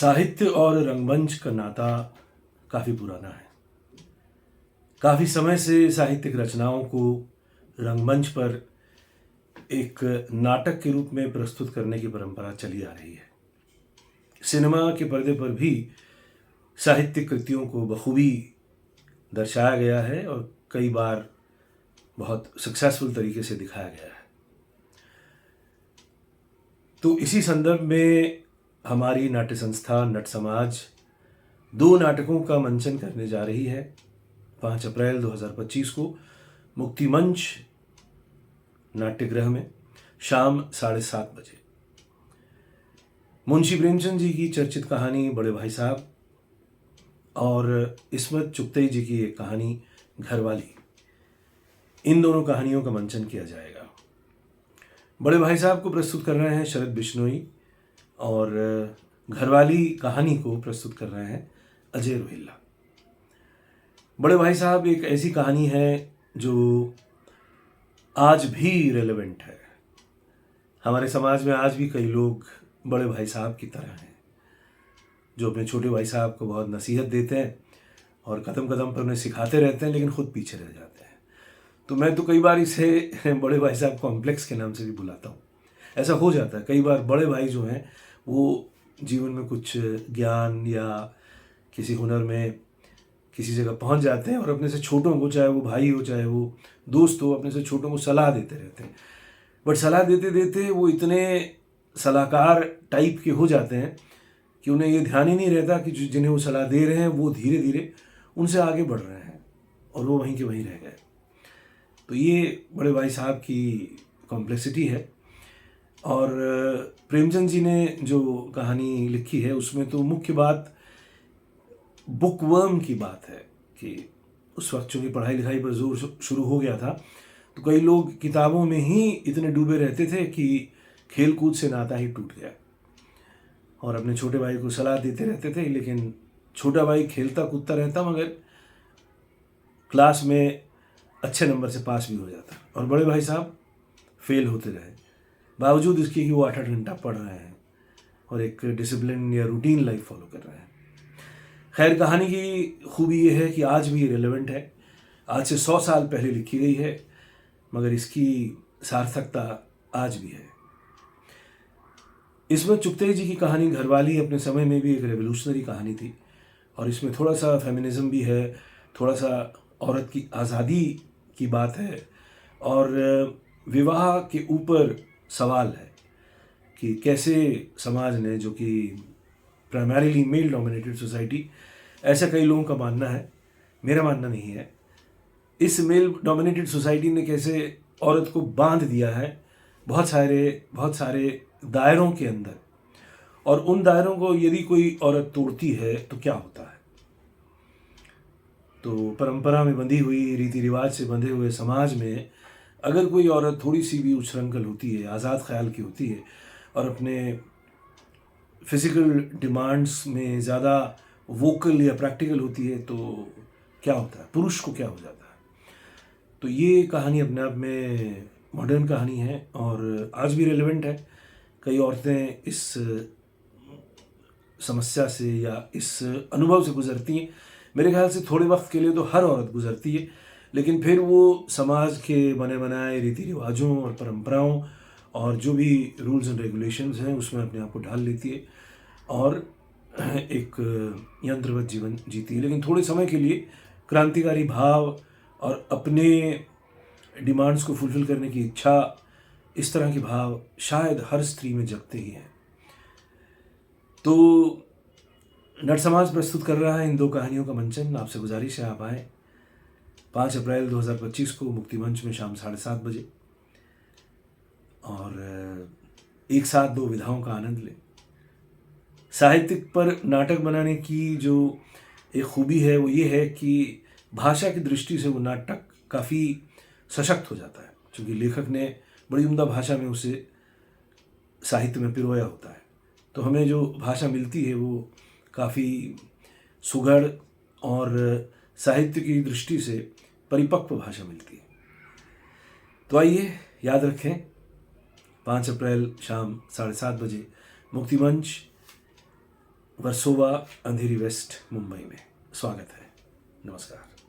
साहित्य और रंगमंच का नाता काफ़ी पुराना है। काफ़ी समय से साहित्यिक रचनाओं को रंगमंच पर एक नाटक के रूप में प्रस्तुत करने की परंपरा चली आ रही है। सिनेमा के पर्दे पर भी साहित्यिक कृतियों को बखूबी दर्शाया गया है और कई बार बहुत सक्सेसफुल तरीके से दिखाया गया है। तो इसी संदर्भ में हमारी नाट्य संस्था नट समाज 2 नाटकों का मंचन करने जा रही है 5 अप्रैल 2025 को मुक्ति मंच नाट्यगृह में शाम 7:30 बजे। मुंशी प्रेमचंद जी की चर्चित कहानी बड़े भाई साहब और इस्मत चुगताई जी की एक कहानी घरवाली, इन दोनों कहानियों का मंचन किया जाएगा। बड़े भाई साहब को प्रस्तुत कर रहे हैं शरद बिश्नोई और घरवाली कहानी को प्रस्तुत कर रहे हैं अजय रोहिल्ला। बड़े भाई साहब एक ऐसी कहानी है जो आज भी रेलेवेंट है। हमारे समाज में आज भी कई लोग बड़े भाई साहब की तरह हैं जो अपने छोटे भाई साहब को बहुत नसीहत देते हैं और कदम कदम पर उन्हें सिखाते रहते हैं, लेकिन खुद पीछे रह जाते हैं। तो मैं तो कई बार इसे बड़े भाई साहब कॉम्प्लेक्स के नाम से भी बुलाता हूँ। ऐसा हो जाता है कई बार, बड़े भाई जो हैं वो जीवन में कुछ ज्ञान या किसी हुनर में किसी जगह पहुंच जाते हैं और अपने से छोटों को, चाहे वो भाई हो चाहे वो दोस्त हो, अपने से छोटों को सलाह देते रहते हैं। बट सलाह देते देते वो इतने सलाहकार टाइप के हो जाते हैं कि उन्हें ये ध्यान ही नहीं रहता कि जिन्हें वो सलाह दे रहे हैं वो धीरे धीरे उनसे आगे बढ़ रहे हैं और वो वहीं के वहीं रह गए। तो ये बड़े भाई साहब की कॉम्प्लेक्सिटी है। और प्रेमचंद जी ने जो कहानी लिखी है उसमें तो मुख्य बात बुकवर्म की बात है कि उस वक्त चूँकि पढ़ाई लिखाई पर जोर शुरू हो गया था तो कई लोग किताबों में ही इतने डूबे रहते थे कि खेल कूद से नाता ही टूट गया और अपने छोटे भाई को सलाह देते रहते थे, लेकिन छोटा भाई खेलता कूदता रहता मगर क्लास में अच्छे नंबर से पास भी हो जाता और बड़े भाई साहब फेल होते रहे, बावजूद इसके कि वो 8-8 घंटा पढ़ रहे हैं और एक डिसिप्लिन या रूटीन लाइफ फॉलो कर रहे हैं। खैर, कहानी की खूबी ये है कि आज भी रेलेवेंट है। आज से 100 साल पहले लिखी गई है मगर इसकी सार्थकता आज भी है। इसमें चुगताई जी की कहानी घरवाली अपने समय में भी एक रेवोल्यूशनरी कहानी थी और इसमें थोड़ा सा फेमिनिज्म भी है, थोड़ा सा औरत की आज़ादी की बात है और विवाह के ऊपर सवाल है कि कैसे समाज ने, जो कि प्राइमरीली मेल डोमिनेटेड सोसाइटी, ऐसा कई लोगों का मानना है, मेरा मानना नहीं है, इस मेल डोमिनेटेड सोसाइटी ने कैसे औरत को बांध दिया है बहुत सारे दायरों के अंदर, और उन दायरों को यदि कोई औरत तोड़ती है तो क्या होता है। तो परंपरा में बंधी हुई, रीति रिवाज से बंधे हुए समाज में अगर कोई औरत थोड़ी सी भी उच्छृंखल होती है, आज़ाद ख्याल की होती है और अपने फिज़िकल डिमांड्स में ज़्यादा वोकल या प्रैक्टिकल होती है तो क्या होता है, पुरुष को क्या हो जाता है। तो ये कहानी अपने आप में मॉडर्न कहानी है और आज भी रेलेवेंट है। कई औरतें इस समस्या से या इस अनुभव से गुजरती हैं। मेरे ख्याल से थोड़े वक्त के लिए तो हर औरत गुजरती है, लेकिन फिर वो समाज के बने बनाए रीति रिवाजों और परंपराओं और जो भी रूल्स एंड रेगुलेशंस हैं उसमें अपने आप को ढाल लेती है और एक यंत्रवत जीवन जीती है। लेकिन थोड़े समय के लिए क्रांतिकारी भाव और अपने डिमांड्स को फुलफिल करने की इच्छा, इस तरह के भाव शायद हर स्त्री में जगते ही हैं। तो नट समाज प्रस्तुत कर रहा है इन 2 कहानियों का मंचन। आपसे गुजारिश है आप आएँ 5 अप्रैल 2025 को मुक्ति मंच में शाम 7:30 बजे और एक साथ 2 विधाओं का आनंद लें। साहित्यिक पर नाटक बनाने की जो एक खूबी है वो ये है कि भाषा की दृष्टि से वो नाटक काफ़ी सशक्त हो जाता है, क्योंकि लेखक ने बड़ी उम्दा भाषा में उसे साहित्य में पिरोया होता है। तो हमें जो भाषा मिलती है वो काफ़ी सुघड़ और साहित्य की दृष्टि से परिपक्व भाषा मिलती है। तो आइए याद रखें 5 अप्रैल शाम 7:30 बजे मुक्ति मंच वर्सोवा, अंधेरी वेस्ट, मुंबई में। स्वागत है। नमस्कार।